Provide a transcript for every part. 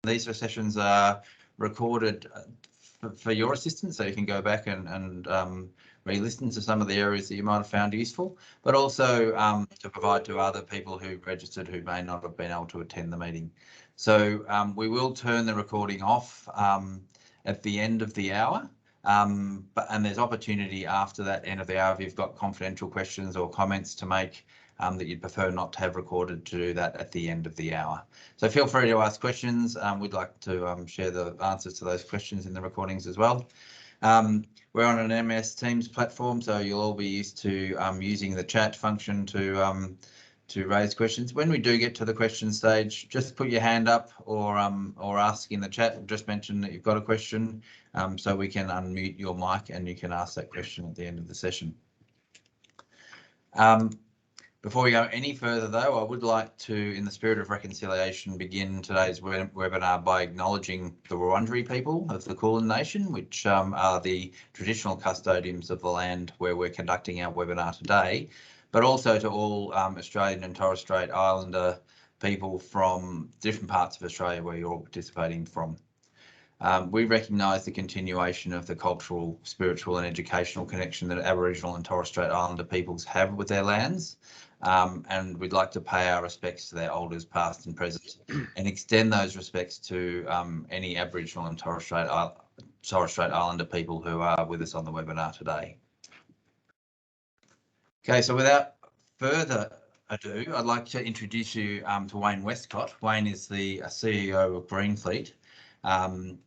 These sessions are recorded for your assistance, so you can go back and re-listen to some of the areas that you might have found useful, but also to provide to other people who registered who may not have been able to attend the meeting. So we will turn the recording off at the end of the hour, and there's opportunity after that end of the hour if you've got confidential questions or comments to make that you'd prefer not to have recorded, to do that at the end of the hour. So feel free to ask questions. We'd like to share the answers to those questions in the recordings as well. We're on an MS Teams platform, so you'll all be used to using the chat function to raise questions. When we do get to the question stage, just put your hand up or ask in the chat. Just mention that you've got a question, so we can unmute your mic and you can ask that question at the end of the session. Before we go any further, though, I would like to, in the spirit of reconciliation, begin today's webinar by acknowledging the Wurundjeri people of the Kulin Nation, which are the traditional custodians of the land where we're conducting our webinar today, but also to all Australian and Torres Strait Islander people from different parts of Australia where you're all participating from. We recognise the continuation of the cultural, spiritual and educational connection that Aboriginal and Torres Strait Islander peoples have with their lands, and we'd like to pay our respects to their elders past and present and extend those respects to any Aboriginal and Torres Strait Islander people who are with us on the webinar today. Okay, so without further ado, I'd like to introduce you to Wayne Westcott. Wayne is the CEO of Greenfleet. And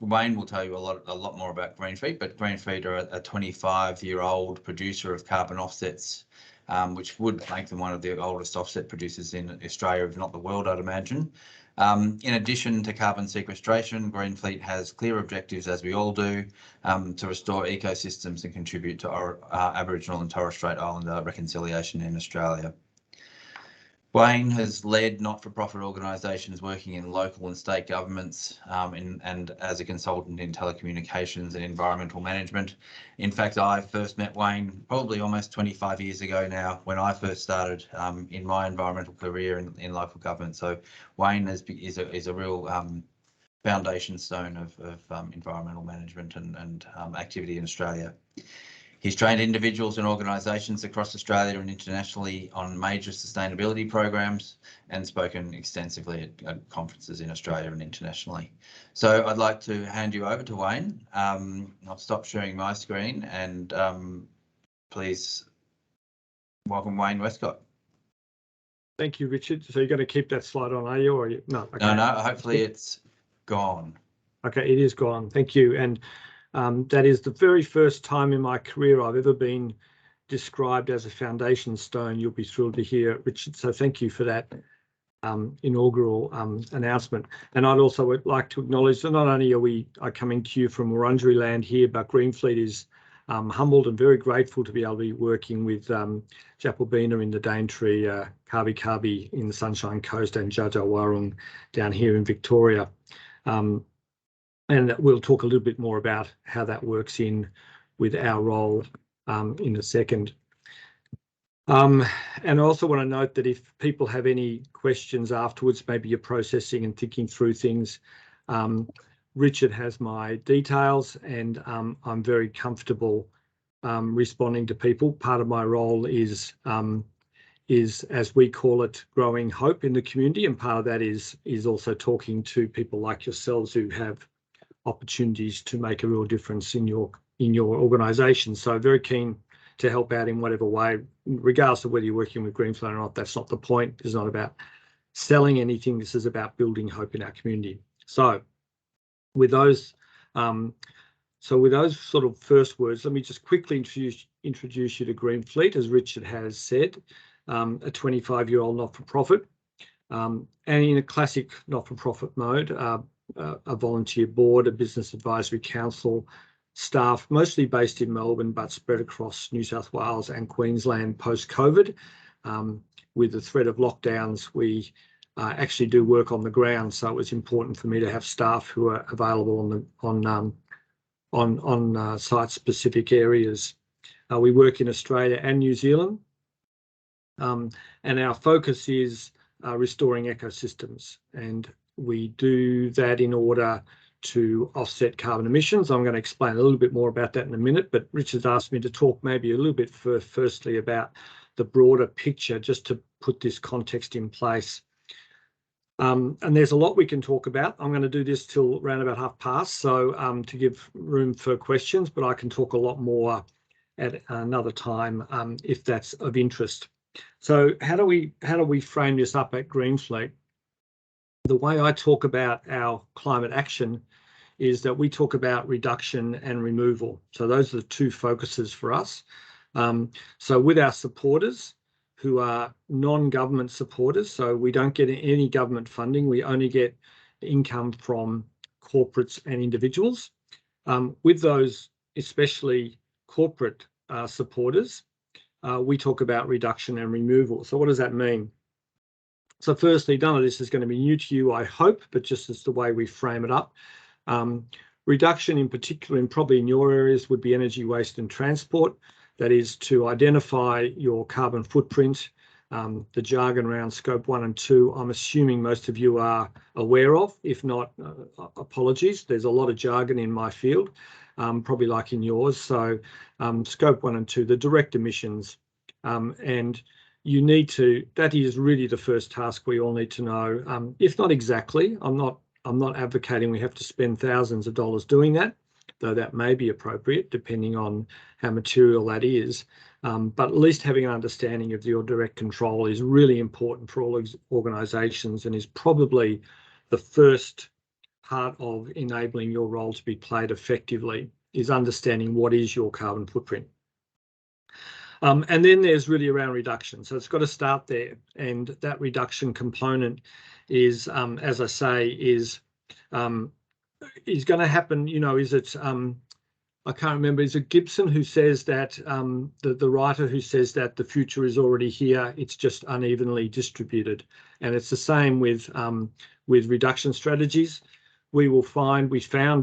Wayne will tell you a lot more about Greenfleet, but Greenfleet are a 25-year-old producer of carbon offsets, which would make them one of the oldest offset producers in Australia, if not the world, I'd imagine. In addition to carbon sequestration, Greenfleet has clear objectives, as we all do, to restore ecosystems and contribute to our Aboriginal and Torres Strait Islander reconciliation in Australia. Wayne has led not-for-profit organisations working in local and state governments and as a consultant in telecommunications and environmental management. In fact, I first met Wayne probably almost 25 years ago now, when I first started in my environmental career in local government. So Wayne is a real foundation stone of environmental management and activity in Australia. He's trained individuals and organisations across Australia and internationally on major sustainability programs and spoken extensively at conferences in Australia and internationally. So I'd like to hand you over to Wayne. I'll stop sharing my screen and please welcome Wayne Westcott. Thank you, Richard. So you're going to keep that slide on, are you? Or you? No, okay. No, hopefully it's gone. Okay, it is gone. Thank you. And that is the very first time in my career I've ever been described as a foundation stone. You'll be thrilled to hear, Richard. So thank you for that inaugural announcement. And I'd also like to acknowledge that not only are we coming to you from Wurundjeri land here, but Greenfleet is humbled and very grateful to be able to be working with Japalbina in the Daintree, Kabi Kabi in the Sunshine Coast, and Jajawarung down here in Victoria. And we'll talk a little bit more about how that works in with our role in a second. And I also want to note that if people have any questions afterwards, maybe you're processing and thinking through things, Richard has my details, and I'm very comfortable responding to people. Part of my role is, as we call it, growing hope in the community, and part of that is also talking to people like yourselves who have opportunities to make a real difference in your organisation. So very keen to help out in whatever way, regardless of whether you're working with Greenfleet or not. That's not the point. It's not about selling anything. This is about building hope in our community. So with those sort of first words, let me just quickly introduce you to Greenfleet, as Richard has said, a 25-year-old not-for-profit, and in a classic not-for-profit mode, a volunteer board, a business advisory council, staff mostly based in Melbourne but spread across New South Wales and Queensland post-COVID. With the threat of lockdowns, we actually do work on the ground, so it was important for me to have staff who are available on site-specific areas. We work in Australia and New Zealand, and our focus is restoring ecosystems. And we do that in order to offset carbon emissions. I'm going to explain a little bit more about that in a minute, but Richard's asked me to talk maybe a little bit firstly about the broader picture, just to put this context in place. And there's a lot we can talk about. I'm going to do this till around about 1:30, so to give room for questions, but I can talk a lot more at another time if that's of interest. So how do we frame this up at Greenfleet? The way I talk about our climate action is that we talk about reduction and removal. So those are the two focuses for us. So with our supporters, who are non-government supporters, so we don't get any government funding, we only get income from corporates and individuals. With those, especially corporate supporters, we talk about reduction and removal. So what does that mean? So firstly, none of this is going to be new to you, I hope, but just as the way we frame it up. Reduction in particular, and probably in your areas, would be energy waste and transport. That is to identify your carbon footprint, the jargon around scope 1 and 2. I'm assuming most of you are aware of. If not, apologies. There's a lot of jargon in my field, probably like in yours. So scope 1 and 2, the direct emissions, and you need to, that is really the first task we all need to know. If not exactly, I'm not advocating we have to spend thousands of dollars doing that, though that may be appropriate depending on how material that is. But at least having an understanding of your direct control is really important for all organisations, and is probably the first part of enabling your role to be played effectively, is understanding what is your carbon footprint. And then there's really around reduction. So it's got to start there. And that reduction component is, as I say, is going to happen, you know, is it, I can't remember, is it Gibson who says that, the writer who says that the future is already here, it's just unevenly distributed. And it's the same with reduction strategies. We found,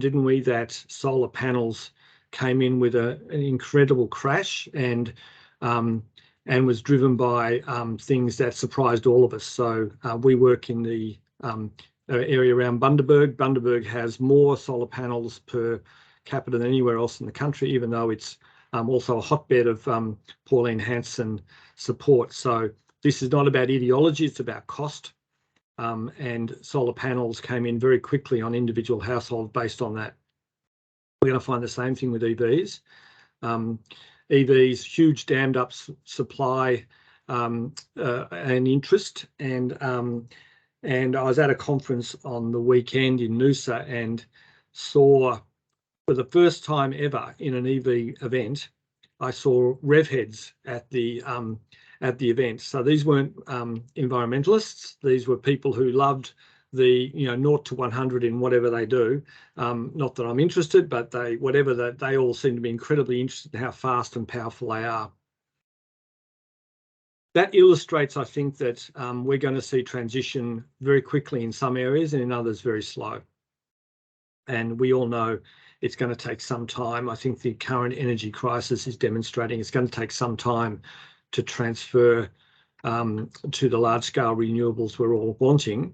didn't we, that solar panels came in with an incredible crash and was driven by things that surprised all of us. So we work in the area around Bundaberg. Bundaberg has more solar panels per capita than anywhere else in the country, even though it's also a hotbed of Pauline Hanson support. So this is not about ideology, it's about cost. And solar panels came in very quickly on individual households based on that. We're going to find the same thing with EVs. EVs, huge dammed up supply and interest. And I was at a conference on the weekend in Noosa and saw, for the first time ever in an EV event, I saw rev heads at the event. So these weren't environmentalists. These were people who loved the 0 to 100 in whatever they do. Not that I'm interested, but they all seem to be incredibly interested in how fast and powerful they are. That illustrates, I think, that we're going to see transition very quickly in some areas and in others very slow. And we all know it's going to take some time. I think the current energy crisis is demonstrating it's going to take some time to transfer to the large-scale renewables we're all wanting,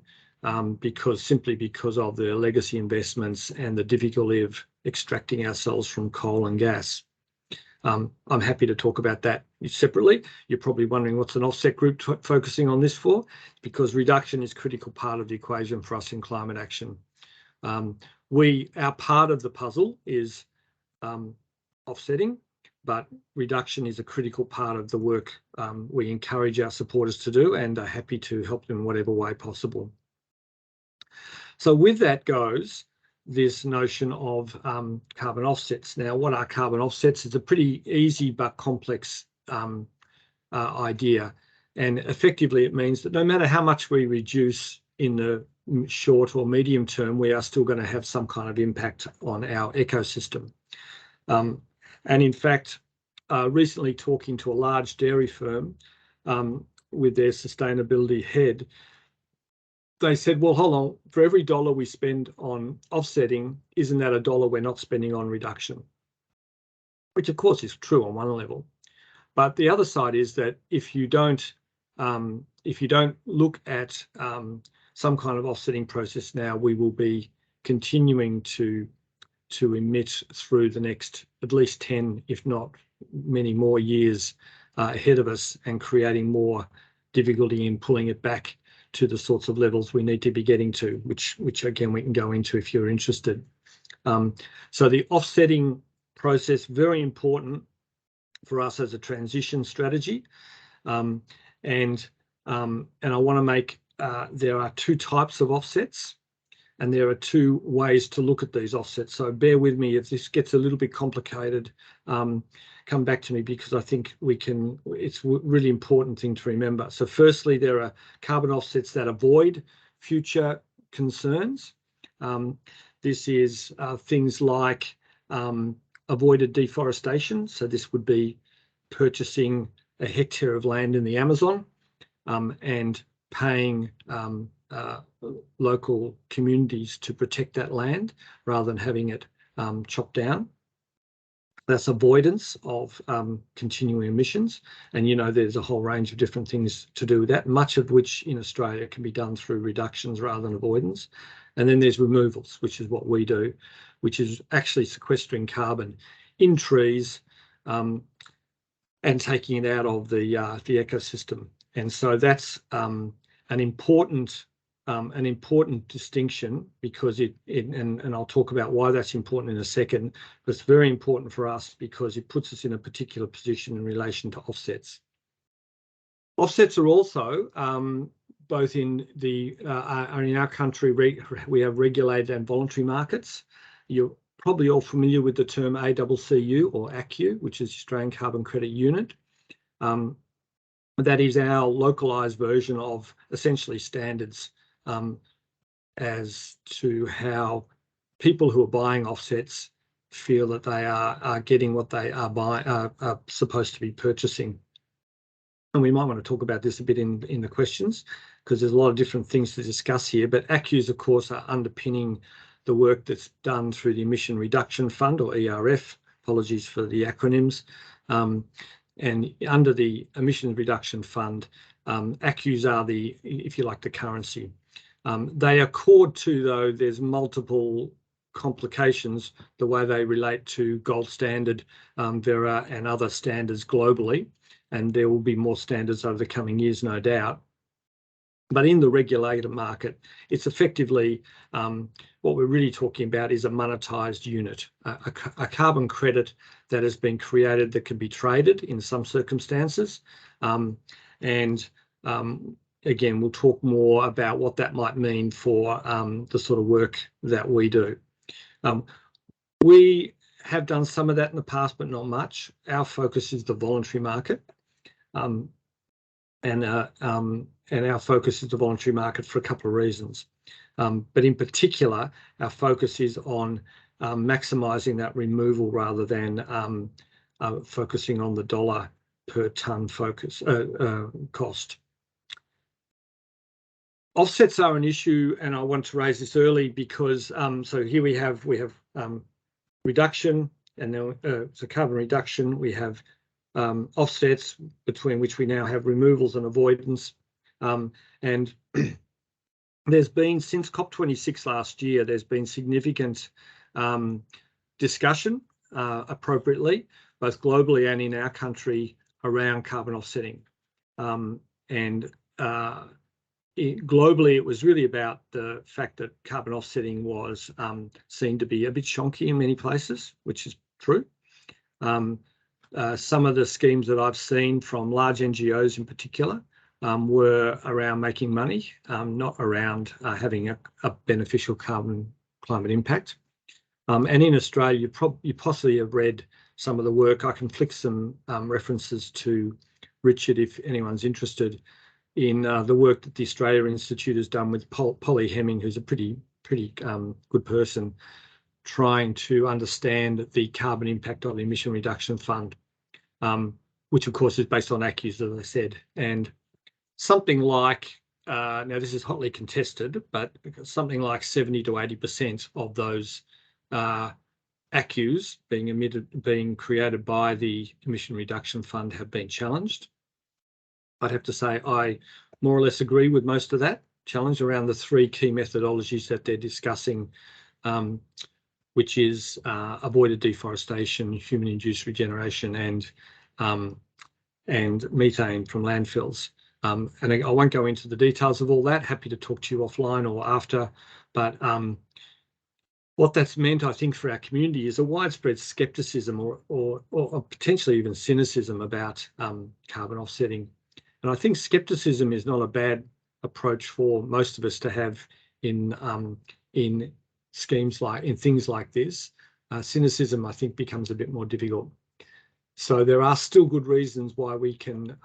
simply because of the legacy investments and the difficulty of extracting ourselves from coal and gas. I'm happy to talk about that separately. You're probably wondering what's an offset group focusing on this for? Because reduction is a critical part of the equation for us in climate action. Our part of the puzzle is offsetting, but reduction is a critical part of the work we encourage our supporters to do, and are happy to help them in whatever way possible. So with that goes this notion of carbon offsets. Now, what are carbon offsets? It's a pretty easy but complex idea. And effectively, it means that no matter how much we reduce in the short or medium term, we are still going to have some kind of impact on our ecosystem. And in fact, recently talking to a large dairy firm with their sustainability head, they said, well, hold on, for every dollar we spend on offsetting, isn't that a dollar we're not spending on reduction? Which of course is true on one level. But the other side is that if you don't if you don't look at some kind of offsetting process now, we will be continuing to emit through the next at least 10, if not many more years ahead of us, and creating more difficulty in pulling it back to the sorts of levels we need to be getting to, which again we can go into if you're interested. So the offsetting process, very important for us as a transition strategy. And I want to make, there are two types of offsets, and there are two ways to look at these offsets. So bear with me if this gets a little bit complicated. Come back to me, because I think it's a really important thing to remember. So firstly, there are carbon offsets that avoid future concerns. This is things like avoided deforestation. So this would be purchasing a hectare of land in the Amazon and paying local communities to protect that land rather than having it chopped down. That's avoidance of continuing emissions. And, you know, there's a whole range of different things to do with that, much of which in Australia can be done through reductions rather than avoidance. And then there's removals, which is what we do, which is actually sequestering carbon in trees and taking it out of the ecosystem. And so that's an important distinction, because and I'll talk about why that's important in a second, but it's very important for us because it puts us in a particular position in relation to offsets. Offsets are also both in in our country, we have regulated and voluntary markets. You're probably all familiar with the term ACCU or ACCU, which is Australian Carbon Credit Unit. That is our localised version of essentially standards as to how people who are buying offsets feel that they are getting what they are supposed to be purchasing. And we might want to talk about this a bit in the questions, because there's a lot of different things to discuss here. But ACCUs, of course, are underpinning the work that's done through the Emission Reduction Fund, or ERF. Apologies for the acronyms. And under the Emissions Reduction Fund, ACCUs are the, if you like, the currency. They accord to, though, there's multiple complications, the way they relate to gold standard, Vera, and other standards globally. And there will be more standards over the coming years, no doubt. But in the regulated market, it's effectively what we're really talking about is a monetised unit, a carbon credit that has been created that can be traded in some circumstances. Again, we'll talk more about what that might mean for the sort of work that we do. We have done some of that in the past, but not much. Our focus is the voluntary market. And our focus is the voluntary market for a couple of reasons. But in particular, our focus is on maximising that removal rather than focusing on the dollar per tonne cost. Offsets are an issue, and I want to raise this early because so here we have reduction, and then so carbon reduction. We have offsets, between which we now have removals and avoidance. And there's been, since COP26 last year, there's been significant discussion, appropriately, both globally and in our country, around carbon offsetting. Globally, it was really about the fact that carbon offsetting was seen to be a bit shonky in many places, which is true. Some of the schemes that I've seen from large NGOs in particular were around making money, not around having a beneficial climate impact. And in Australia, you possibly have read some of the work. I can flick some references to Richard if anyone's interested in the work that the Australia Institute has done with Polly Hemming, who's a pretty good person, trying to understand the carbon impact of the Emission Reduction Fund, which of course is based on ACCUs, as I said. And something like, now this is hotly contested, but something like 70 to 80% of those ACCUs being created by the Emission Reduction Fund have been challenged. I'd have to say I more or less agree with most of that challenge around the three key methodologies that they're discussing, which is avoided deforestation, human-induced regeneration, and methane from landfills. And I won't go into the details of all that. Happy to talk to you offline or after. But what that's meant, I think, for our community is a widespread scepticism or potentially even cynicism about carbon offsetting. And I think scepticism is not a bad approach for most of us to have in schemes like in things like this. Cynicism, I think, becomes a bit more difficult. So there are still good reasons why we can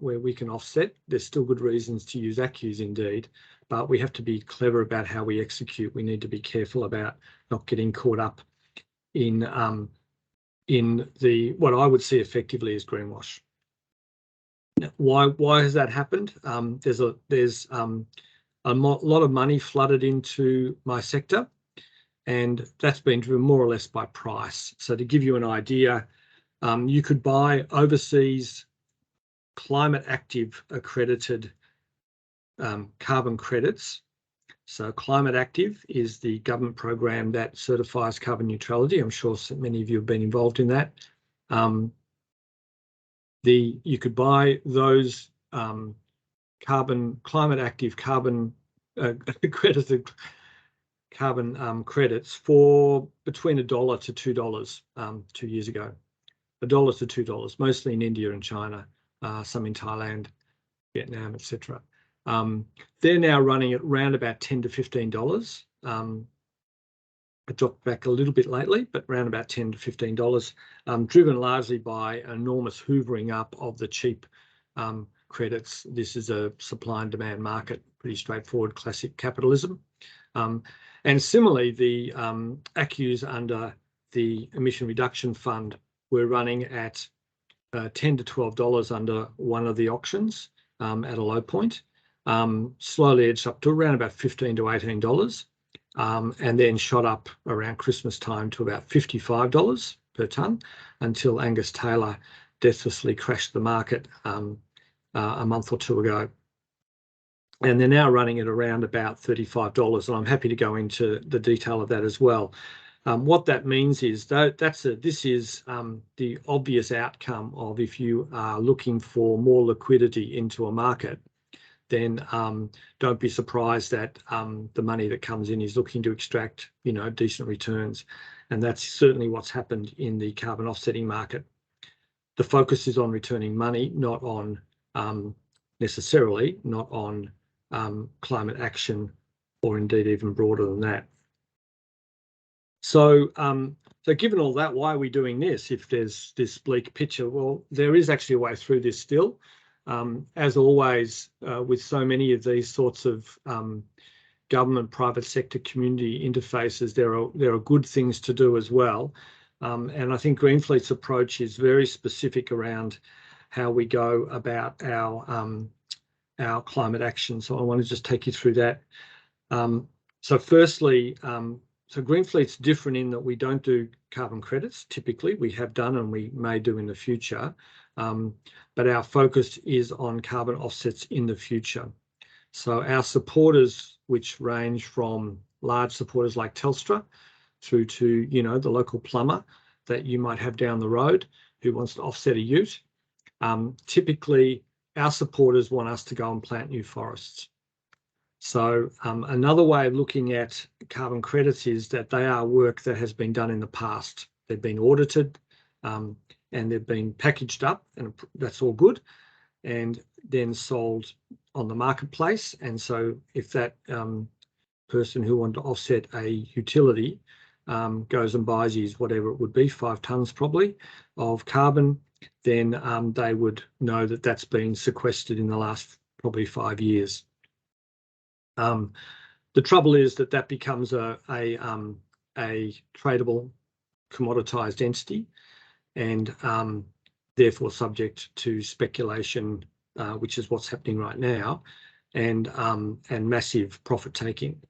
where we can offset. There's still good reasons to use ACCUs indeed, but we have to be clever about how we execute. We need to be careful about not getting caught up in the what I would see effectively as greenwash. Why has that happened? There's a lot of money flooded into my sector, and that's been driven more or less by price. So to give you an idea, you could buy overseas climate active accredited carbon credits. So Climate Active is the government program that certifies carbon neutrality. I'm sure many of you have been involved in that. You could buy those climate active carbon accredited carbon credits for between $1 to $2 2 years ago. $1 to $2, mostly in India and China, some in Thailand, Vietnam, etc. They're now running at around about $10 to $15. It dropped back a little bit lately, but around about $10 to $15, driven largely by enormous hoovering up of the cheap credits. This is a supply and demand market, pretty straightforward, classic capitalism. And similarly, the ACCUs under the Emission Reduction Fund were running at $10 to $12 under one of the auctions at a low point, slowly edged up to around about $15 to $18, and then shot up around Christmas time to about $55 per tonne until Angus Taylor deathlessly crashed the market a month or two ago. And they're now running at around about $35, and I'm happy to go into the detail of that as well. What that means is this is the obvious outcome of if you are looking for more liquidity into a market, then don't be surprised that the money that comes in is looking to extract, decent returns. And that's certainly what's happened in the carbon offsetting market. The focus is on returning money, not on necessarily, not on climate action, or indeed even broader than that. So given all that, why are we doing this if there's this bleak picture? Well, there is actually a way through this still. As always, with so many of these sorts of government, private sector, community interfaces, there are good things to do as well. And I think Greenfleet's approach is very specific around how we go about our climate action. So I want to just take you through that. So firstly, so Greenfleet's different in that we don't do carbon credits. Typically, we have done and we may do in the future. But our focus is on carbon offsets in the future. So our supporters, which range from large supporters like Telstra through to, the local plumber that you might have down the road who wants to offset a ute, typically our supporters want us to go and plant new forests. So another way of looking at carbon credits is that they are work that has been done in the past. They've been audited and they've been packaged up, and that's all good, and then sold on the marketplace. And so if that person who wanted to offset a utility goes and buys his, whatever it would be, 5 tonnes probably of carbon, then they would know that that's been sequestered in the last probably 5 years. The trouble is that becomes a tradable, commoditized entity, and therefore subject to speculation, which is what's happening right now, and massive profit taking.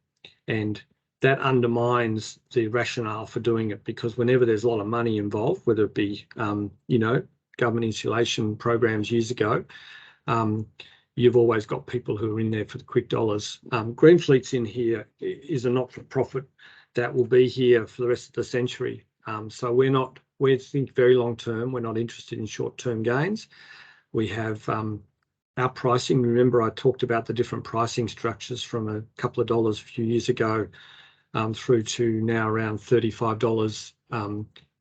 And that undermines the rationale for doing it, because whenever there's a lot of money involved, whether it be, government insulation programs years ago, you've always got people who are in there for the quick dollars. Greenfleet's in here is a not-for-profit that will be here for the rest of the century. So we think very long-term. We're not interested in short-term gains. We have our pricing. Remember, I talked about the different pricing structures from a couple of dollars a few years ago through to now around $35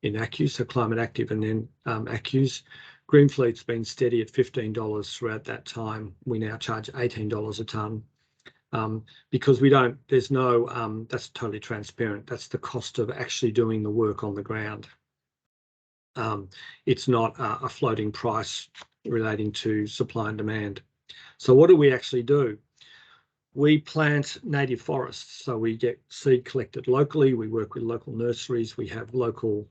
in ACCUs, so climate active, and then ACCUs. Greenfleet's been steady at $15 throughout that time. We now charge $18 a tonne because there's no, that's totally transparent. That's the cost of actually doing the work on the ground. It's not a floating price relating to supply and demand. So what do we actually do? We plant native forests. So we get seed collected locally. We work with local nurseries. We have local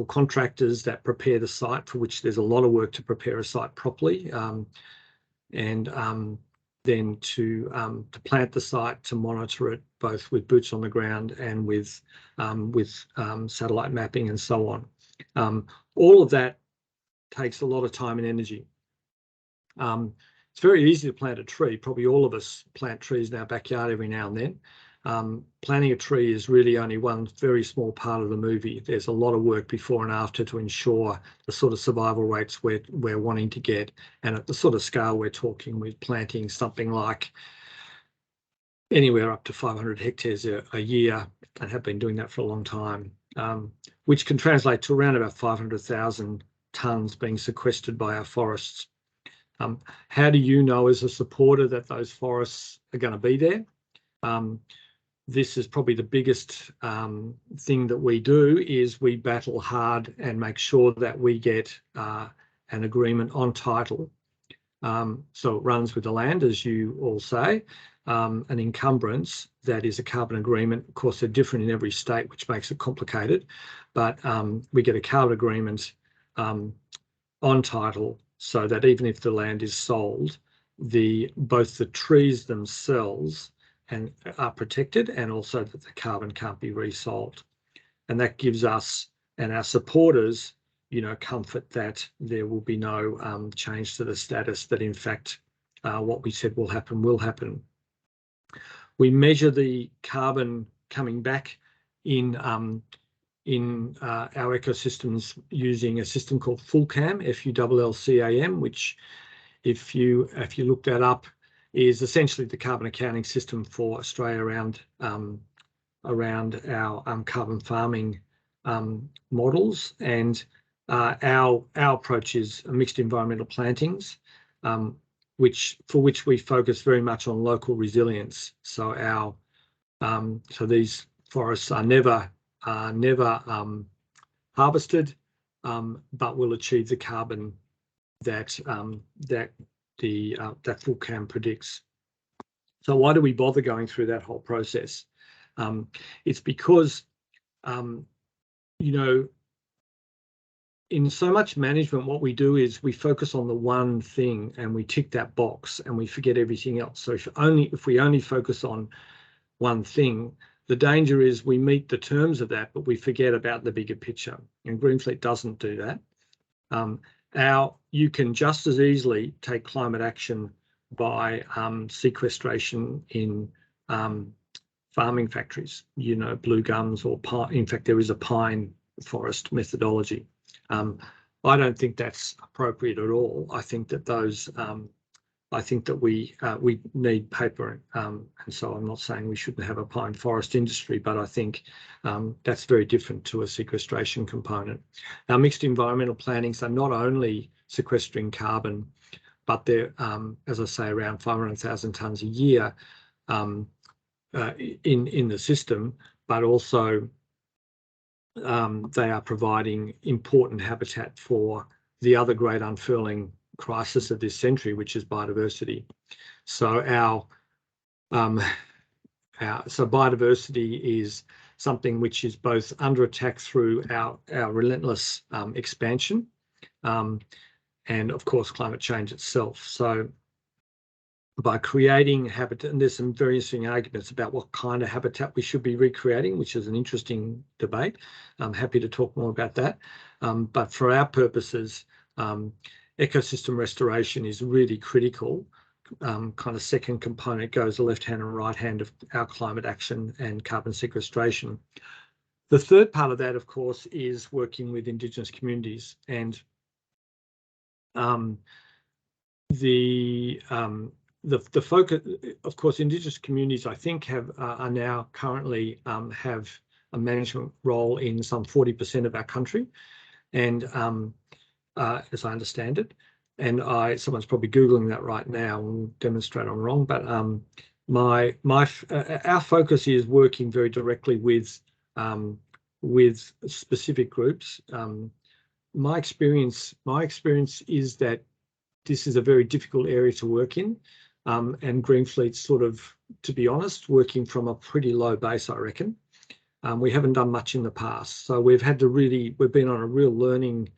contractors that prepare the site, for which there's a lot of work to prepare a site properly, and then to plant the site, to monitor it both with boots on the ground and with satellite mapping and so on. All of that takes a lot of time and energy. It's very easy to plant a tree. Probably all of us plant trees in our backyard every now and then. Planting a tree is really only one very small part of the movie. There's a lot of work before and after to ensure the sort of survival rates we're wanting to get, and at the sort of scale we're talking, with planting something like anywhere up to 500 hectares a year, and have been doing that for a long time, which can translate to around about 500,000 tonnes being sequestered by our forests. How do you know as a supporter that those forests are going to be there? This is probably the biggest thing that we do, is we battle hard and make sure that we get an agreement on title. So it runs with the land, as you all say, an encumbrance that is a carbon agreement. Of course, they're different in every state, which makes it complicated, but we get a carbon agreement on title, so that even if the land is sold, both the trees themselves are protected, and also that the carbon can't be resold. And that gives us and our supporters, comfort that there will be no change to the status, that in fact what we said will happen will happen. We measure the carbon coming back in our ecosystems using a system called FULCAM, FULLCAM, which if you look that up, is essentially the carbon accounting system for Australia around our carbon farming models. And our approach is mixed environmental plantings, for which we focus very much on local resilience. So so these forests are never harvested, but will achieve the carbon that that FULCAM predicts. So why do we bother going through that whole process? It's because in so much management, what we do is we focus on the one thing and we tick that box and we forget everything else. So if we only focus on one thing, the danger is we meet the terms of that, but we forget about the bigger picture. And Greenfleet doesn't do that. You can just as easily take climate action by sequestration in farming factories, blue gums or pine. In fact, there is a pine forest methodology. I don't think that's appropriate at all. I think that we need paper, and so I'm not saying we shouldn't have a pine forest industry, but I think that's very different to a sequestration component. Our mixed environmental plantings are not only sequestering carbon, but they're, as I say, around 500,000 tonnes a year in the system, but also they are providing important habitat for the other great unfurling crisis of this century, which is biodiversity. So so biodiversity is something which is both under attack through our relentless expansion, and of course climate change itself. So by creating habitat, and there's some very interesting arguments about what kind of habitat we should be recreating, which is an interesting debate. I'm happy to talk more about that. But for our purposes, ecosystem restoration is really critical. Kind of second component goes the left hand and right hand of our climate action and carbon sequestration. The third part of that, of course, is working with Indigenous communities, and the focus, of course, Indigenous communities, I think, are now currently have a management role in some 40% of our country, and as I understand it, and someone's probably Googling that right now and demonstrate I'm wrong, but our focus is working very directly with specific groups. My experience is that this is a very difficult area to work in, and Greenfleet's sort of, to be honest, working from a pretty low base, I reckon. We haven't done much in the past, so we've been on a real learning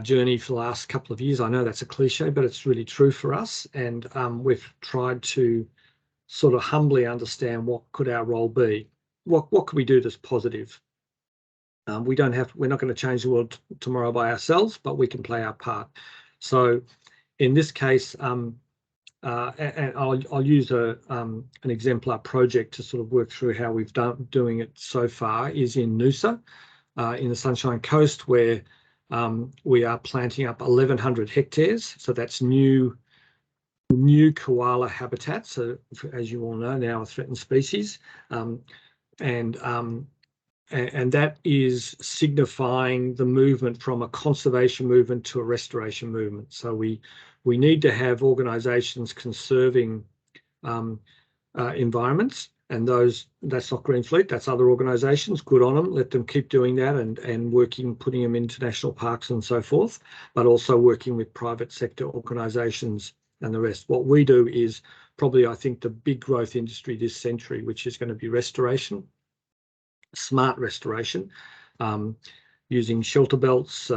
journey for the last couple of years. I know that's a cliche, but it's really true for us, and we've tried to sort of humbly understand what could our role be. What could we do that's positive? We're not going to change the world tomorrow by ourselves, but we can play our part. So in this case, and I'll use an exemplar project to sort of work through how we've doing it so far, is in Noosa, in the Sunshine Coast, where we are planting up 1,100 hectares. So that's new koala habitat. So as you all know, now a threatened species, and that is signifying the movement from a conservation movement to a restoration movement. So we need to have organisations conserving environments, and that's not Greenfleet, that's other organisations. Good on them, let them keep doing that and working, putting them into national parks and so forth, but also working with private sector organisations and the rest. What we do is probably, I think, the big growth industry this century, which is going to be restoration. Smart restoration, using shelter belts,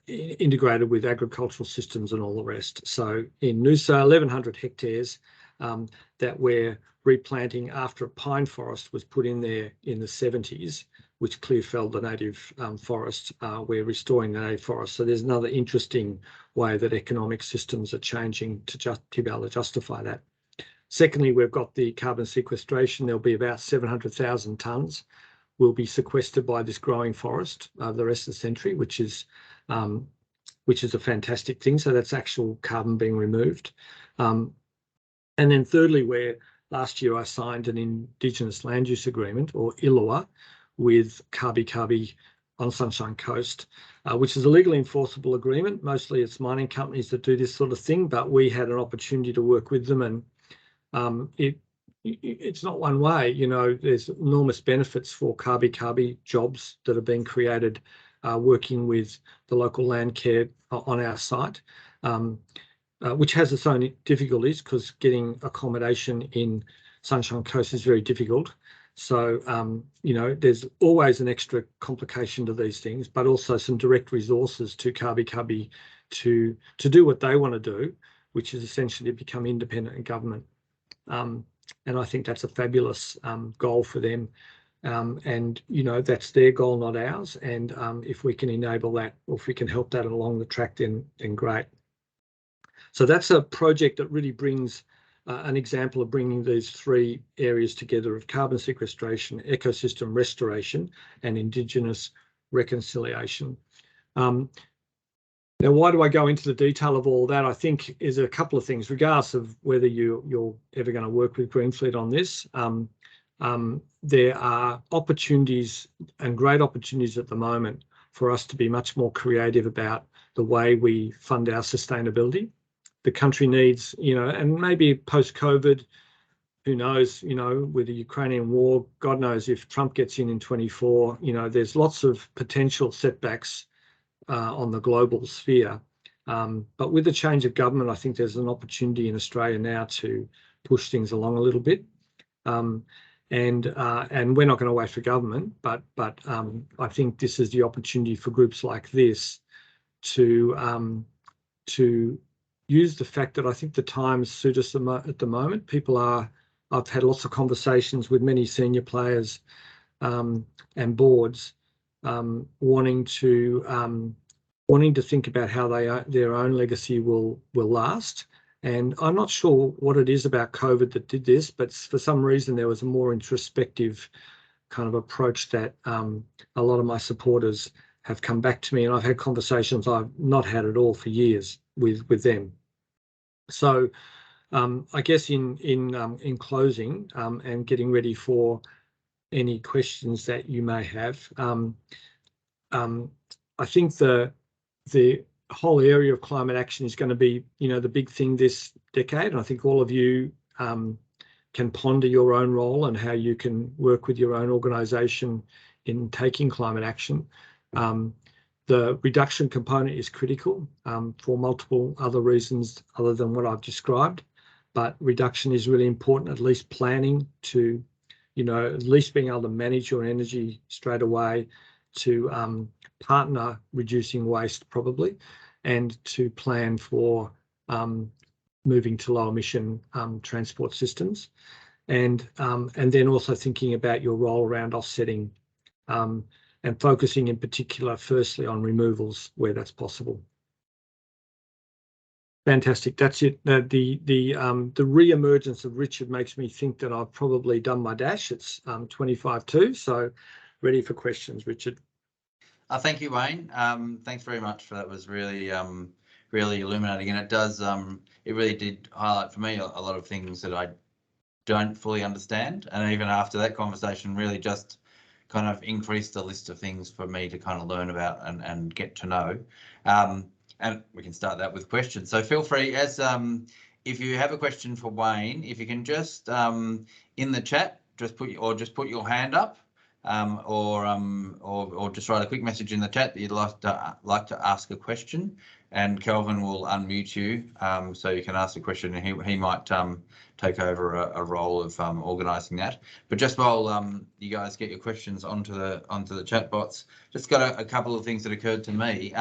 integrated with agricultural systems and all the rest. So in Noosa, 1,100 hectares that we're replanting after a pine forest was put in there in the 70s, which clear-felled the native forest. We're restoring the native forest. So there's another interesting way that economic systems are changing to be able to justify that. Secondly, we've got the carbon sequestration. There'll be about 700,000 tonnes will be sequestered by this growing forest the rest of the century, which is a fantastic thing. So that's actual carbon being removed. And then thirdly, where last year I signed an Indigenous Land Use Agreement, or ILUA, with Kabi Kabi on Sunshine Coast, which is a legally enforceable agreement. Mostly it's mining companies that do this sort of thing, but we had an opportunity to work with them, and it's not one way, you know, there's enormous benefits for Kabi Kabi jobs that are being created working with the local land care on our site, which has its own difficulties because getting accommodation in Sunshine Coast is very difficult. So, you know, there's always an extra complication to these things, but also some direct resources to Kabi Kabi to do what they want to do, which is essentially become independent in government. And I think that's a fabulous goal for them. And, you know, that's their goal, not ours. And if we can enable that, or if we can help that along the track, then great. So that's a project that really brings an example of bringing these three areas together of carbon sequestration, ecosystem restoration, and Indigenous reconciliation. Now, why do I go into the detail of all that? I think is a couple of things, regardless of whether you're ever going to work with Greenfleet on this. There are opportunities, and great opportunities at the moment, for us to be much more creative about the way we fund our sustainability. The country needs, you know, and maybe post-COVID, who knows, you know, with the Ukrainian war, God knows if Trump gets in 24, you know, there's lots of potential setbacks on the global sphere. But with the change of government, I think there's an opportunity in Australia now to push things along a little bit. And we're not going to wait for government, but I think this is the opportunity for groups like this to use the fact that I think the times suit us at the moment. I've had lots of conversations with many senior players and boards wanting to wanting to think about how their own legacy will last. And I'm not sure what it is about COVID that did this, but for some reason there was a more introspective kind of approach that a lot of my supporters have come back to me, and I've had conversations I've not had at all for years with them. So I guess in closing and getting ready for any questions that you may have, I think the whole area of climate action is going to be, the big thing this decade. And I think all of you can ponder your own role and how you can work with your own organisation in taking climate action. The reduction component is critical for multiple other reasons other than what I've described, but reduction is really important, at least planning to, at least being able to manage your energy straight away, to partner reducing waste probably, and to plan for moving to low emission transport systems, and then also thinking about your role around offsetting and focusing in particular firstly on removals where that's possible. Fantastic. That's it. The re-emergence of Richard makes me think that I've probably done my dash. It's 25 to, so ready for questions, Richard. Thank you, Wayne. Thanks very much for that. It was really really illuminating, and it does it really did highlight for me a lot of things that I don't fully understand, and even after that conversation really just kind of increased the list of things for me to kind of learn about and get to know. And we can start that with questions. So feel free, as if you have a question for Wayne, if you can just in the chat just put your hand up, or just write a quick message in the chat that you'd like to ask a question, and Kelvin will unmute you so you can ask a question, and he might take over a role of organising that. But just while you guys get your questions onto the chat bots, just got a couple of things that occurred to me.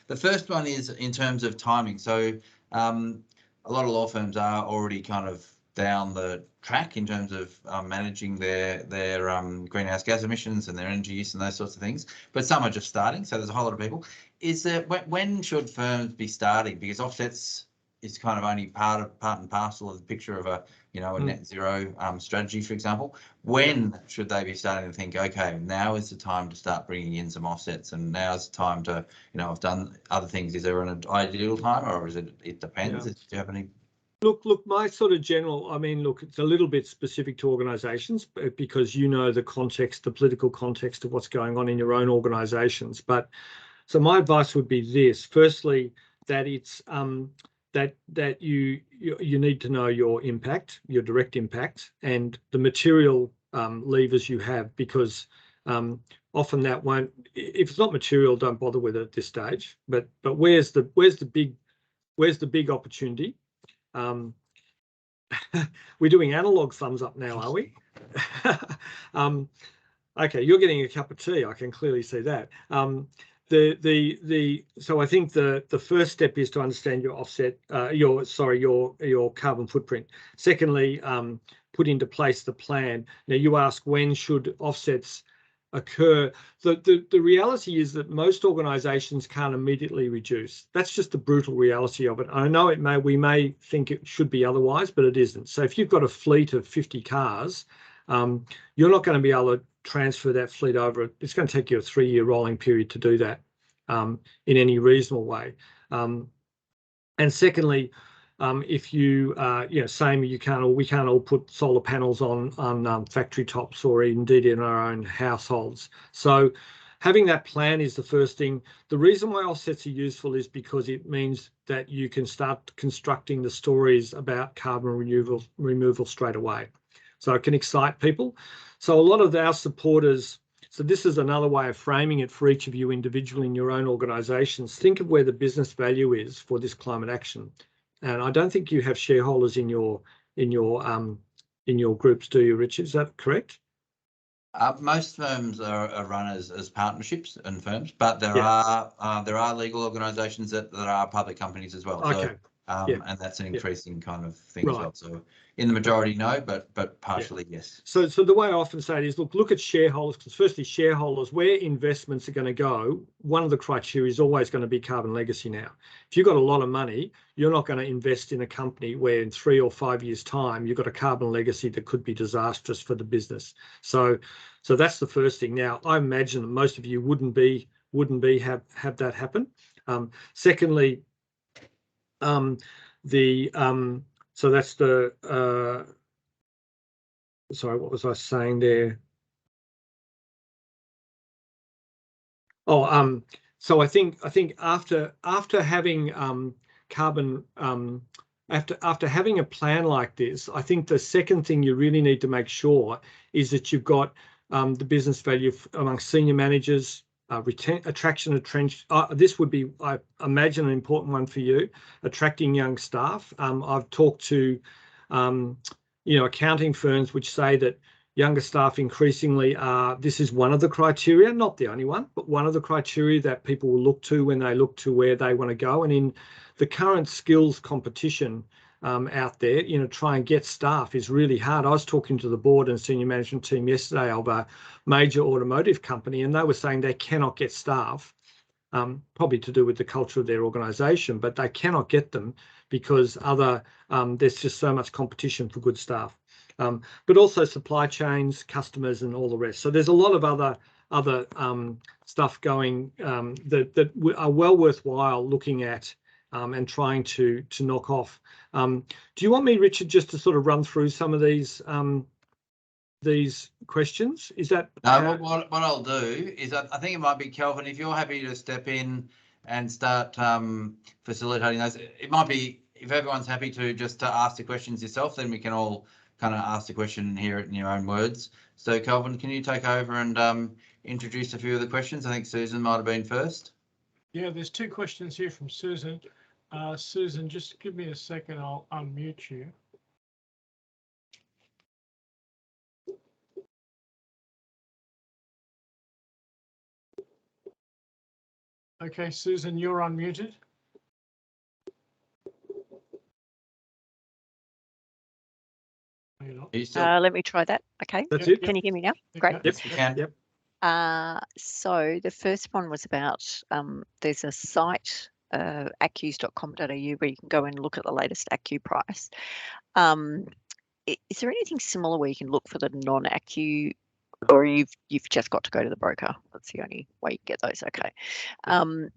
The first one is in terms of timing. So a lot of law firms are already kind of down the track in terms of managing their greenhouse gas emissions and their energy use and those sorts of things, but some are just starting, so there's a whole lot of people. Is there, when should firms be starting? Because offsets is kind of only part and parcel of the picture of a net zero strategy, for example. When should they be starting to think, okay, now is the time to start bringing in some offsets, and now is the time to, I've done other things. Is there an ideal time, or is it depends? Do you have any? Look, my sort of general, it's a little bit specific to organisations because the context, the political context of what's going on in your own organisations. But so my advice would be this: firstly, that it's that you need to know your impact, your direct impact, and the material levers you have, because often that won't. If it's not material, don't bother with it at this stage. But where's the big opportunity? We're doing analog thumbs up now, are we? Okay, you're getting a cup of tea. I can clearly see that. So I think the first step is to understand your offset, your carbon footprint. Secondly, put into place the plan. Now you ask, when should offsets occur? The reality is that most organisations can't immediately reduce. That's just the brutal reality of it. I know we may think it should be otherwise, but it isn't. So if you've got a fleet of 50 cars, you're not going to be able to transfer that fleet over. It's going to take you a 3-year rolling period to do that in any reasonable way. And secondly, if you, we can't all put solar panels on factory tops or indeed in our own households. So having that plan is the first thing. The reason why offsets are useful is because it means that you can start constructing the stories about carbon removal straight away. So it can excite people. So a lot of our supporters, so this is another way of framing it for each of you individually in your own organisations. Think of where the business value is for this climate action. And I don't think you have shareholders in your groups, do you, Richard? Is that correct? Most firms are run as partnerships and firms, but there are legal organisations that are public companies as well. Okay. So, and that's an increasing kind of thing as well. So in the majority, no, but partially, yes. So the way I often say it is, look at shareholders, because firstly, shareholders, where investments are going to go, one of the criteria is always going to be carbon legacy now. If you've got a lot of money, you're not going to invest in a company where in 3 or 5 years' time, you've got a carbon legacy that could be disastrous for the business. So that's the first thing. Now, I imagine that most of you wouldn't have that happen. Secondly, so that's the sorry, what was I saying there? Oh, so I think after having carbon after having a plan like this, I think the second thing you really need to make sure is that you've got the business value among senior managers, attraction of trench. This would be, I imagine, an important one for you, attracting young staff. I've talked to accounting firms which say that younger staff increasingly are, this is one of the criteria, not the only one, but one of the criteria that people will look to when they look to where they want to go. And in the current skills competition out there, try and get staff is really hard. I was talking to the board and senior management team yesterday of a major automotive company, and they were saying they cannot get staff, probably to do with the culture of their organisation, but they cannot get them because there's just so much competition for good staff. But also supply chains, customers, and all the rest. So there's a lot of other stuff going that are well worthwhile looking at and trying to knock off. Do you want me, Richard, just to sort of run through some of these questions? Is that no? What I'll do is I think it might be Kelvin, if you're happy to step in and start facilitating those. It might be, if everyone's happy to ask the questions yourself, then we can all kind of ask the question and hear it in your own words. So Kelvin, can you take over and introduce a few of the questions? I think Susan might have been first. Yeah, there's 2 questions here from Susan. Susan, just give me a second, I'll unmute you. Okay, Susan, you're unmuted. Let me try that. Okay. That's it. Can you hear me now? Great. Yes, we can. Yep. So the first one was about there's a site, accus.com.au, where you can go and look at the latest ACCU price. Is there anything similar where you can look for the non-ACCU, or you've just got to go to the broker? That's the only way you get those. Okay. And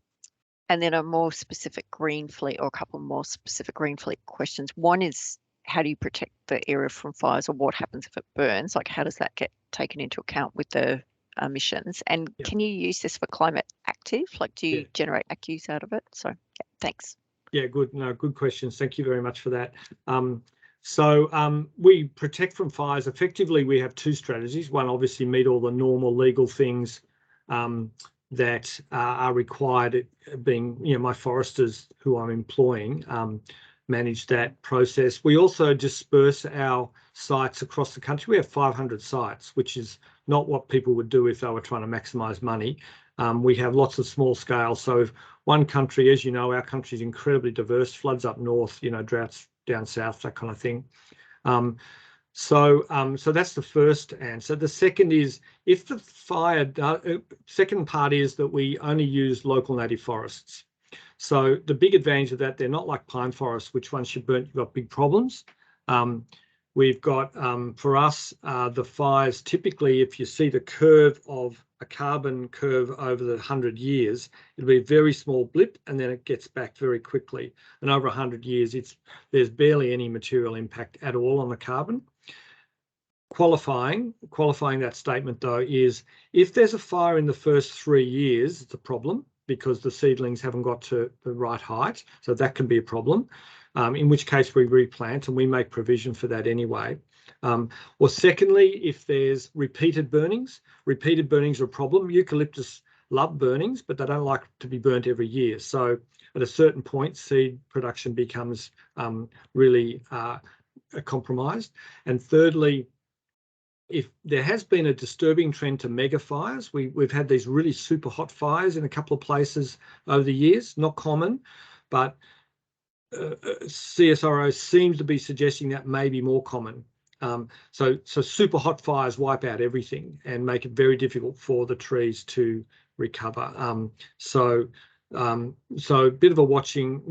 then a more specific green fleet, or a couple more specific green fleet questions. One is, how do you protect the area from fires, or what happens if it burns? Like, how does that get taken into account with the emissions? And can you use this for climate active? Like, do you generate ACCUs out of it? So, thanks. Yeah, good. No, good questions. Thank you very much for that. So we protect from fires. Effectively, we have 2 strategies. One, obviously, meet all the normal legal things that are required, being, my foresters who I'm employing, manage that process. We also disperse our sites across the country. We have 500 sites, which is not what people would do if they were trying to maximise money. We have lots of small scale. So if one country, as you know, our country is incredibly diverse, floods up north, droughts down south, that kind of thing. So that's the first answer. The second is, if the fire, second part is that we only use local native forests. So the big advantage of that, they're not like pine forests, which once you're burnt, you've got big problems. We've got, for us, the fires, typically, if you see the curve of a carbon curve over the 100 years, it'll be a very small blip, and then it gets back very quickly. And over 100 years, there's barely any material impact at all on the carbon. Qualifying that statement, though, is if there's a fire in the first 3 years, it's a problem, because the seedlings haven't got to the right height. So that can be a problem, in which case we replant, and we make provision for that anyway. Or secondly, if there's repeated burnings are a problem. Eucalyptus love burnings, but they don't like to be burnt every year. So at a certain point, seed production becomes really compromised. And thirdly, if there has been a disturbing trend to mega fires, we've had these really super hot fires in a couple of places over the years, not common, but CSIRO seems to be suggesting that may be more common. So super hot fires wipe out everything and make it very difficult for the trees to recover. So a bit of a watching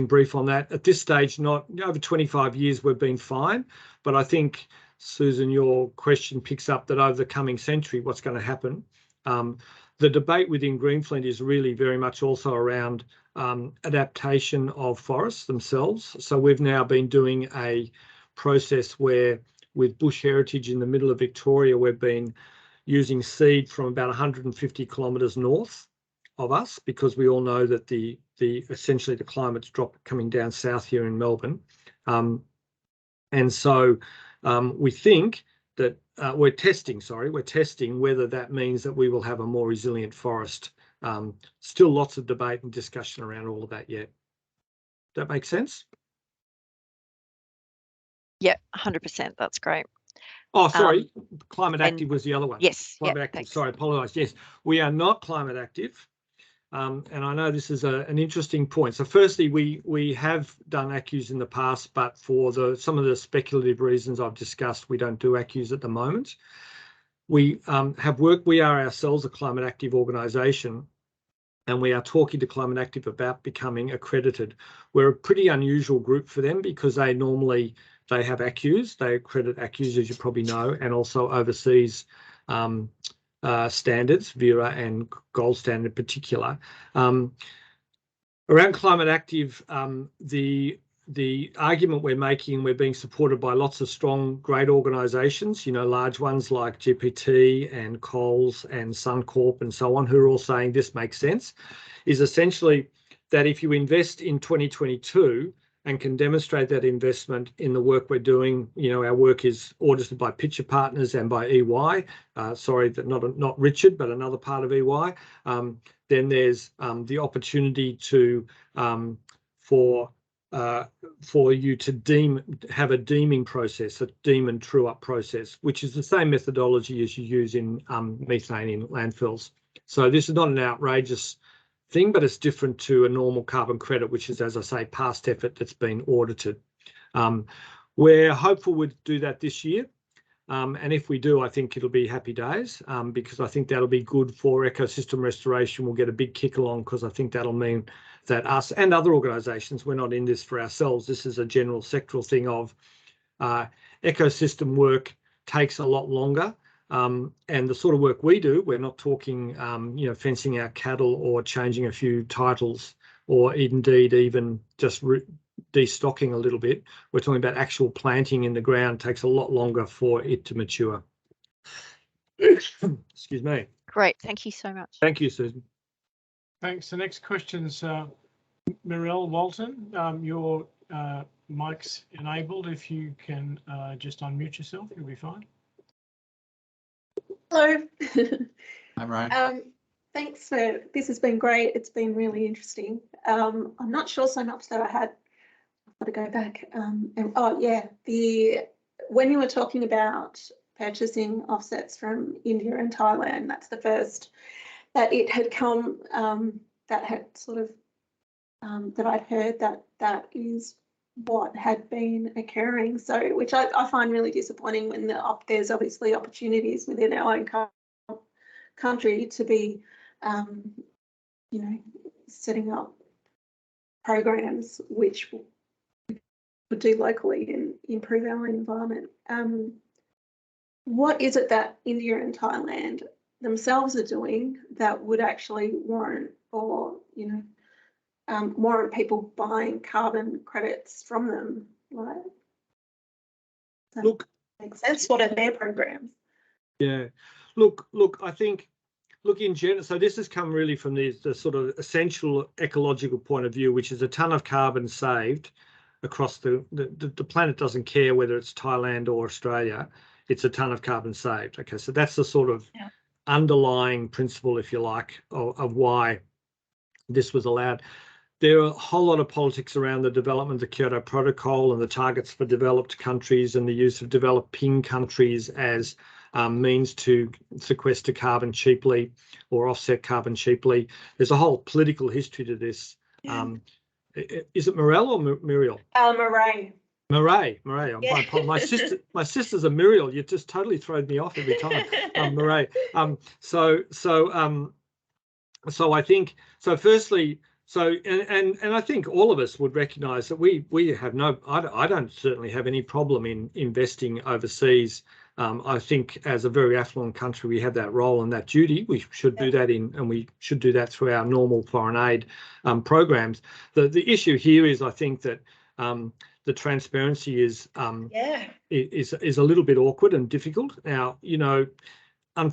brief on that. At this stage, not over 25 years, we've been fine. But I think, Susan, your question picks up that over the coming century, what's going to happen? The debate within Greenflint is really very much also around adaptation of forests themselves. So we've now been doing a process where, with bush heritage in the middle of Victoria, we've been using seed from about 150 kilometres north of us, because we all know that essentially the climate's dropped coming down south here in Melbourne. And so we think that we're testing whether that means that we will have a more resilient forest. Still lots of debate and discussion around all of that yet. Does that make sense? Yeah, 100%. That's great. Oh, sorry. Climate Active was the other one. Yes. Climate Active. Thanks. Sorry, apologise. Yes, we are not Climate Active. And I know this is an interesting point. So firstly, we have done ACCUs in the past, but for some of the speculative reasons I've discussed, we don't do ACCUs at the moment. We we are ourselves a Climate Active organisation, and we are talking to Climate Active about becoming accredited. We're a pretty unusual group for them because they have ACCUs, they accredit ACCUs, as you probably know, and also overseas standards, Vera and Gold Standard in particular. Around Climate Active, the argument we're making, we're being supported by lots of strong, great organisations, large ones like GPT and Coles and Suncorp and so on, who are all saying this makes sense, is essentially that if you invest in 2022 and can demonstrate that investment in the work we're doing, our work is audited by Pitcher Partners and by EY, sorry, that not Richard, but another part of EY, then there's the opportunity to for you to have a deeming process, a deem and true up process, which is the same methodology as you use in methane in landfills. So this is not an outrageous thing, but it's different to a normal carbon credit, which is, as I say, past effort that's been audited. We're hopeful we'll do that this year. And if we do, I think it'll be happy days, because I think that'll be good for ecosystem restoration. We'll get a big kick along, because I think that'll mean that us and other organisations, we're not in this for ourselves. This is a general sectoral thing of ecosystem work takes a lot longer. And the sort of work we do, we're not talking, fencing out cattle or changing a few titles, or indeed even just destocking a little bit. We're talking about actual planting in the ground. Takes a lot longer for it to mature. Excuse me. Great. Thank you so much. Thank you, Susan. Thanks. The next question's Mirelle Walton. Your mic's enabled. If you can just unmute yourself, you'll be fine. Hello. Hi, Ryan. Thanks for this. Has been great. It's been really interesting. I'm not sure so much that I've got to go back. When you were talking about purchasing offsets from India and Thailand, that's the first that it had come. That had sort of that I'd heard that is what had been occurring. So, which I find really disappointing when there's obviously opportunities within our own country to be, setting up programs which would do locally and improve our environment. What is it that India and Thailand themselves are doing that would actually warrant, or warrant people buying carbon credits from them? Right? Look, makes sense. What are their programs? Yeah, look. I think, in general, so this has come really from the sort of essential ecological point of view, which is a ton of carbon saved across the planet. Doesn't care whether it's Thailand or Australia. It's a ton of carbon saved. Okay, so that's the sort of underlying principle, if you like, of why this was allowed. There are a whole lot of politics around the development of the Kyoto Protocol and the targets for developed countries and the use of developing countries as means to sequester carbon cheaply or offset carbon cheaply. There's a whole political history to this. Is it Morel or Muriel? Murray. Murray. Yeah. My sister's a Muriel. You just totally throw me off every time. Murray. So I think, so firstly, and I think all of us would recognise that we have I don't certainly have any problem in investing overseas. I think as a very affluent country, we have that role and that duty. We should do that and we should do that through our normal foreign aid programs. The issue here is, I think that the transparency is a little bit awkward and difficult. Now, you know, I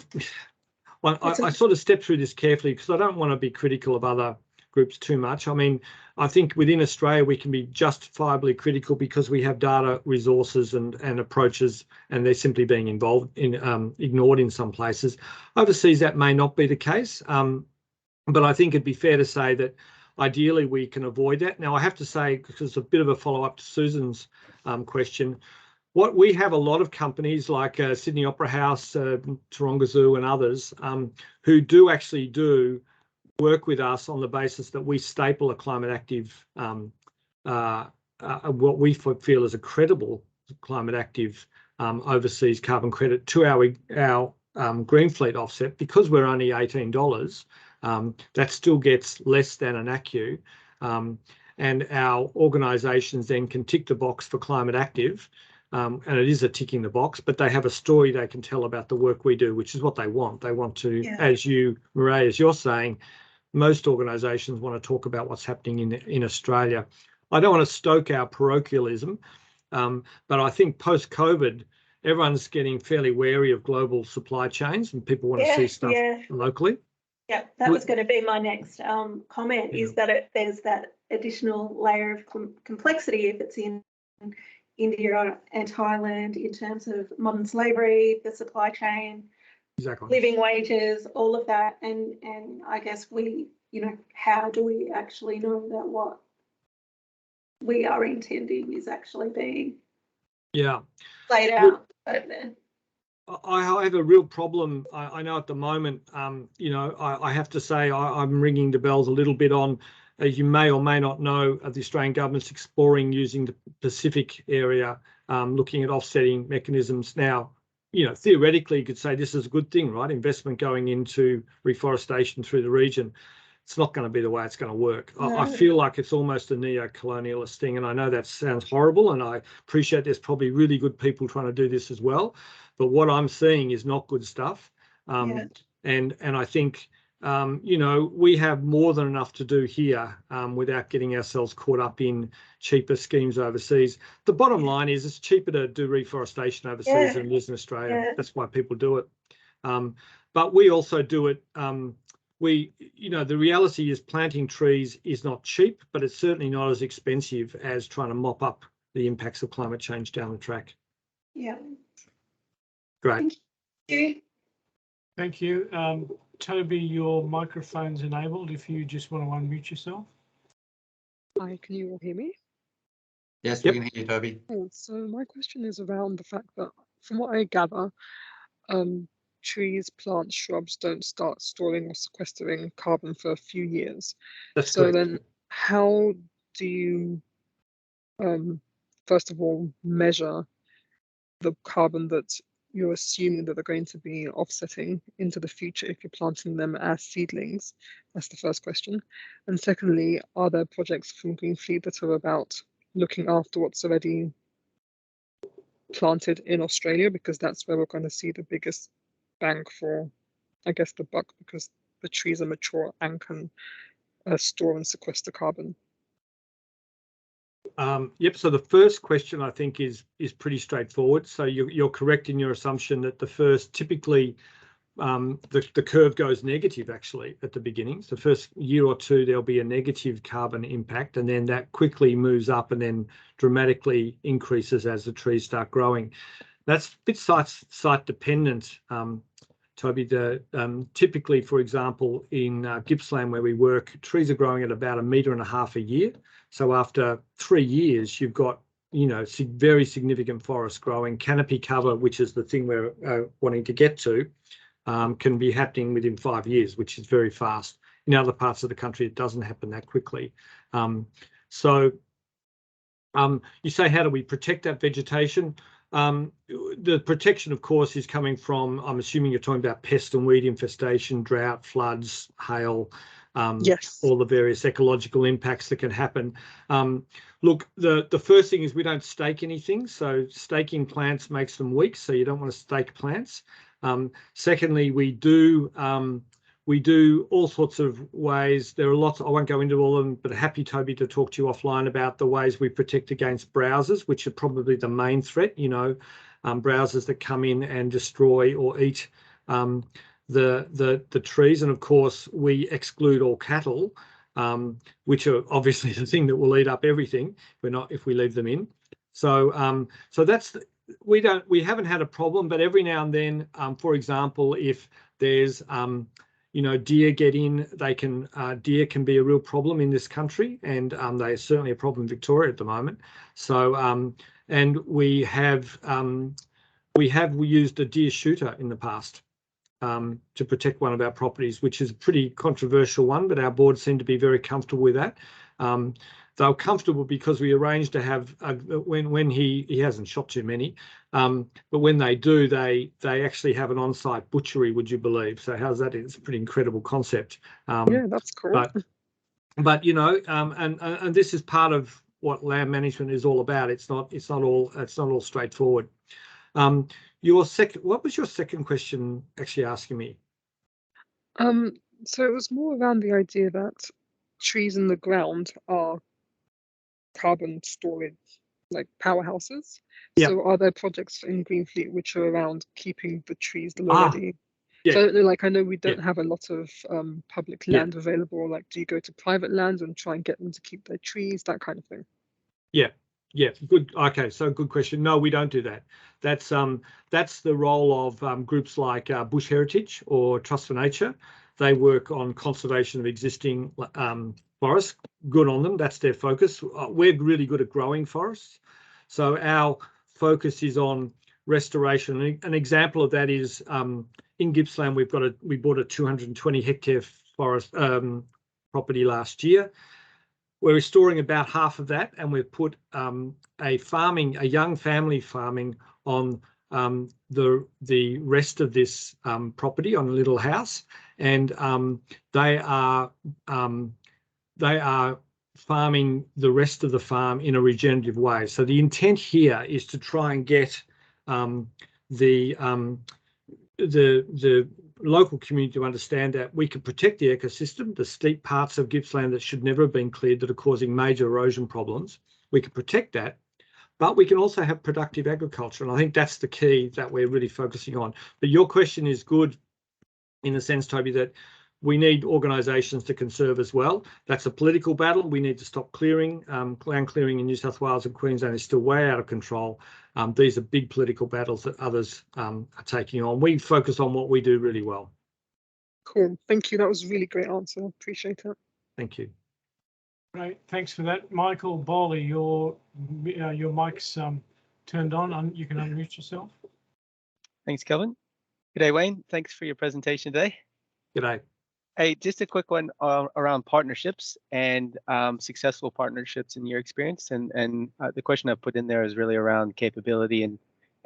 sort of step through this carefully because I don't want to be critical of other groups too much. I mean, I think within Australia we can be justifiably critical because we have data resources and approaches, and they're simply being ignored in some places. Overseas that may not be the case, but I think it'd be fair to say that ideally we can avoid that. Now I have to say, because it's a bit of a follow-up to Susan's question, we have a lot of companies like Sydney Opera House, Taronga Zoo and others who do actually do work with us on the basis that we staple a climate active, what we feel is a credible climate active overseas carbon credit to our green fleet offset. Because we're only $18, that still gets less than an ACCU, and our organisations then can tick the box for climate active. And it is a tick in the box, but they have a story they can tell about the work we do, which is what they want. They want to, as Murray, as you're saying, most organisations want to talk about what's happening in Australia. I don't want to stoke our parochialism, but I think post-COVID, everyone's getting fairly wary of global supply chains and people want to see stuff locally. Yeah, that was going to be my next comment, is that there's that additional layer of complexity if it's in India and Thailand in terms of modern slavery, the supply chain, living wages, all of that. And I guess we, you know, how do we actually know that what we are intending is actually being laid out over there? I have a real problem. I know at the moment, you know, I have to say I'm ringing the bells a little bit on, as you may or may not know, the Australian government's exploring using the Pacific area, looking at offsetting mechanisms. Now, you know, theoretically, you could say this is a good thing, right? Investment going into reforestation through the region. It's not going to be the way it's going to work. No. I feel like it's almost a neo-colonialist thing, and I know that sounds horrible, and I appreciate there's probably really good people trying to do this as well. But what I'm seeing is not good stuff. And I think, you know, we have more than enough to do here without getting ourselves caught up in cheaper schemes overseas. The bottom line is it's cheaper to do reforestation overseas than it is in Australia. That's why people do it. But we also do it. You know, the reality is planting trees is not cheap, but it's certainly not as expensive as trying to mop up the impacts of climate change down the track. Yeah. Great. Thank you. Thank you. Toby, your microphone's enabled if you just want to unmute yourself. Hi, can you all hear me? Yes, we can hear you, Toby. So my question is around the fact that, from what I gather, trees, plants, shrubs don't start storing or sequestering carbon for a few years. That's so correct. Then how do you, first of all, measure the carbon that you're assuming that they're going to be offsetting into the future if you're planting them as seedlings? That's the first question. And secondly, are there projects from Greenfleet that are about looking after what's already planted in Australia, because that's where we're going to see the biggest bang for, I guess, the buck, because the trees are mature and can store and sequester carbon? Yep. So the first question I think is pretty straightforward. So you're correct in your assumption that the first, typically, the curve goes negative actually at the beginning. So the first year or two there'll be a negative carbon impact, and then that quickly moves up and then dramatically increases as the trees start growing. That's a bit site dependent, Toby. Typically, for example, in Gippsland where we work, trees are growing at about 1.5 meters a year. So after 3 years, you've got, you know, very significant forest growing. Canopy cover, which is the thing we're wanting to get to, can be happening within 5 years, which is very fast. In other parts of the country, it doesn't happen that quickly. So you say, how do we protect that vegetation? The protection, of course, is coming from, I'm assuming you're talking about pest and weed infestation, drought, floods, hail, Yes. all the various ecological impacts that can happen. Look, the first thing is we don't stake anything. So staking plants makes them weak. So you don't want to stake plants. Secondly, we do all sorts of ways. There are lots, I won't go into all of them, but happy, Toby, to talk to you offline about the ways we protect against browsers, which are probably the main threat, you know, browsers that come in and destroy or eat the trees. And of course, we exclude all cattle, which are obviously the thing that will eat up everything if we leave them in. So that's, we haven't had a problem, but every now and then, for example, if there's you know, deer get in, deer can be a real problem in this country, and they're certainly a problem in Victoria at the moment. So and we have used a deer shooter in the past to protect one of our properties, which is a pretty controversial one, but our board seemed to be very comfortable with that. They were comfortable because we arranged to have when he hasn't shot too many, but when they do, they actually have an on-site butchery. Would you believe? So how's that? It's a pretty incredible concept. Yeah, that's cool. But you know, and this is part of what land management is all about. It's not all straightforward. What was your second question actually asking me? So it was more around the idea that trees in the ground are carbon storage, like powerhouses. Yeah. So are there projects in Greenfleet which are around keeping the trees already? Yeah. So like, I know we don't have a lot of public land available. Like, do you go to private lands and try and get them to keep their trees, that kind of thing? Yeah, good. Okay, so good question. No, we don't do that. That's the role of groups like Bush Heritage or Trust for Nature. They work on conservation of existing forests. Good on them. That's their focus. We're really good at growing forests. So our focus is on restoration. An example of that is in Gippsland, we bought a 220 hectare forest property last year. We're restoring about half of that, and we've put a young family farming on the rest of this property, on a little house, and they are farming the rest of the farm in a regenerative way. So the intent here is to try and get the local community to understand that we can protect the ecosystem, the steep parts of Gippsland that should never have been cleared that are causing major erosion problems. We can protect that, but we can also have productive agriculture. And I think that's the key that we're really focusing on. But your question is good in the sense, Toby, that we need organisations to conserve as well. That's a political battle. We need to stop clearing. Land clearing in New South Wales and Queensland is still way out of control. These are big political battles that others are taking on. We focus on what we do really well. Cool. Thank you. That was a really great answer. Appreciate it. Thank you. Great. Thanks for that. Michael Bowley, your mic's turned on. You can unmute yourself. Thanks, Kelvin. G'day, Wayne. Thanks for your presentation today. G'day. Hey, just a quick one around partnerships and successful partnerships in your experience. And the question I put in there is really around capability,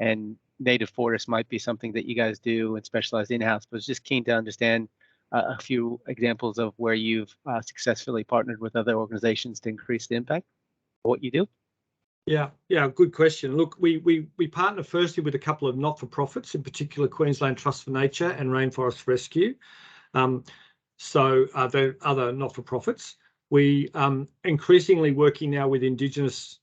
and native forests might be something that you guys do and specialize in-house, but I was just keen to understand a few examples of where you've successfully partnered with other organizations to increase the impact of what you do. Yeah, good question. Look, we partner firstly with a couple of not-for-profits, in particular Queensland Trust for Nature and Rainforest Rescue. So the other not-for-profits. We increasingly working now with Indigenous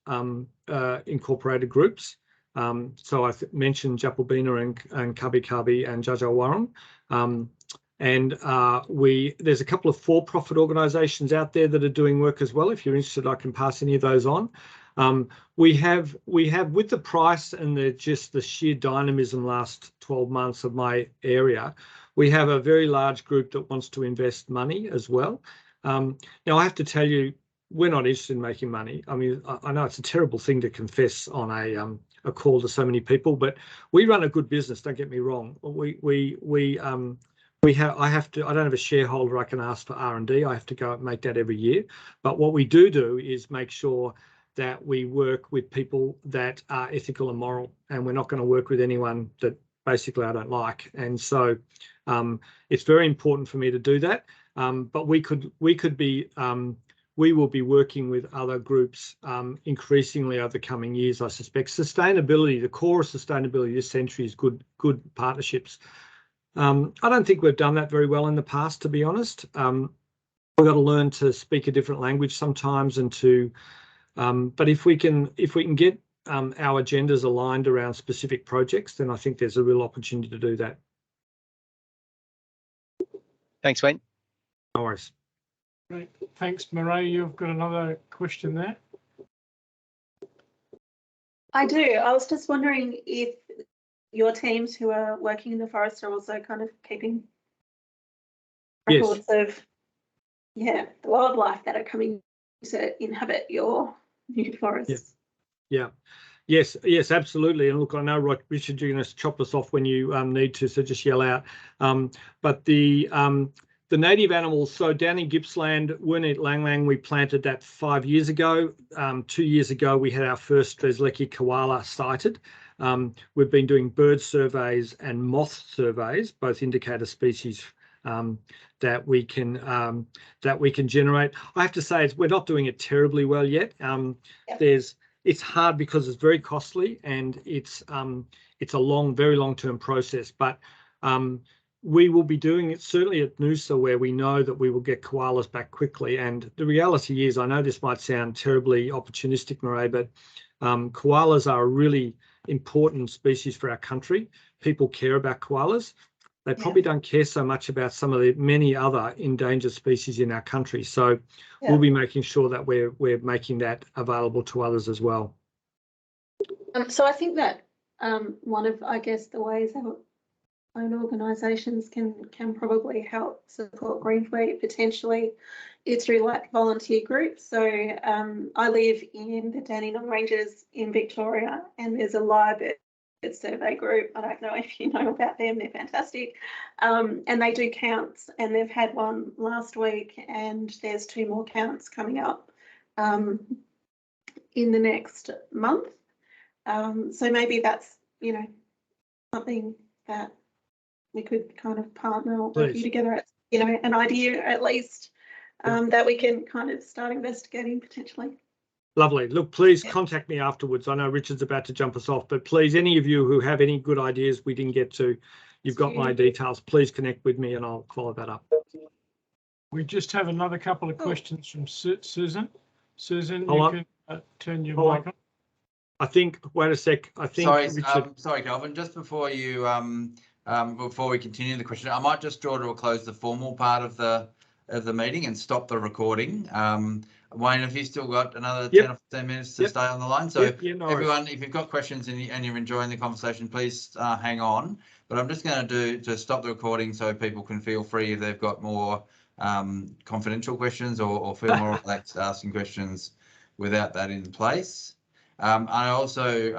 incorporated groups. So I mentioned Japalbina and Kabi Kabi and Jajawarren. And there's a couple of for-profit organisations out there that are doing work as well. If you're interested, I can pass any of those on. We have with the price and the sheer dynamism last 12 months of my area, we have a very large group that wants to invest money as well. Now I have to tell you, we're not interested in making money. I mean, I know it's a terrible thing to confess on a call to so many people, but we run a good business. Don't get me wrong. We're I don't have a shareholder I can ask for R&D. I have to go and make that every year. But what we do is make sure that we work with people that are ethical and moral, and we're not going to work with anyone that basically I don't like. And so it's very important for me to do that. But we will be working with other groups increasingly over the coming years, I suspect. Sustainability, the core of sustainability this century is good partnerships. I don't think we've done that very well in the past, to be honest. We've got to learn to speak a different language sometimes, and to. But if we can get our agendas aligned around specific projects, then I think there's a real opportunity to do that. Thanks, Wayne. No worries. Great. Thanks, Murray. You've got another question there. I do. I was just wondering if your teams who are working in the forest are also kind of keeping records of, the wildlife that are coming to inhabit your new forests. Yeah. Yes, absolutely. And look, I know, Richard, you're going to chop us off when you need to, so just yell out. But the native animals, so down in Gippsland, Wernit Lang Lang, we planted that 5 years ago. 2 years ago, we had our first Strzelecki koala sighted. We've been doing bird surveys and moth surveys, both indicator species that we can generate. I have to say, we're not doing it terribly well yet. It's hard because it's very costly, and it's a very long-term process. But we will be doing it certainly at Noosa, where we know that we will get koalas back quickly. And the reality is, I know this might sound terribly opportunistic, Murray, but koalas are a really important species for our country. People care about koalas. They probably don't care so much about some of the many other endangered species in our country. So we'll be making sure that we're making that available to others as well. So I think that one of, I guess, the ways our own organisations can probably help support Greenfleet potentially is through like volunteer groups. So I live in the Dandenong Ranges in Victoria, and there's a live survey group. I don't know if you know about them. They're fantastic. And they do counts, and they've had one last week, and there's 2 more counts coming up in the next month. So maybe that's, something that we could kind of partner or review together, an idea at least that we can kind of start investigating potentially. Lovely. Look, please contact me afterwards. I know Richard's about to jump us off, but please, any of you who have any good ideas we didn't get to, you've got my details. Please connect with me and I'll follow that up. We just have another couple of questions from Susan. Susan, you can turn your mic on. I think, wait a sec. I think Richard. Sorry, Calvin, just before you before we continue the question, I might just draw to a close the formal part of the meeting and stop the recording. Wayne, have you still got another 10 or 15 minutes to stay on the line? So everyone, if you've got questions and you're enjoying the conversation, please hang on. But I'm just going to stop the recording so people can feel free if they've got more confidential questions or feel more relaxed asking questions without that in place. I also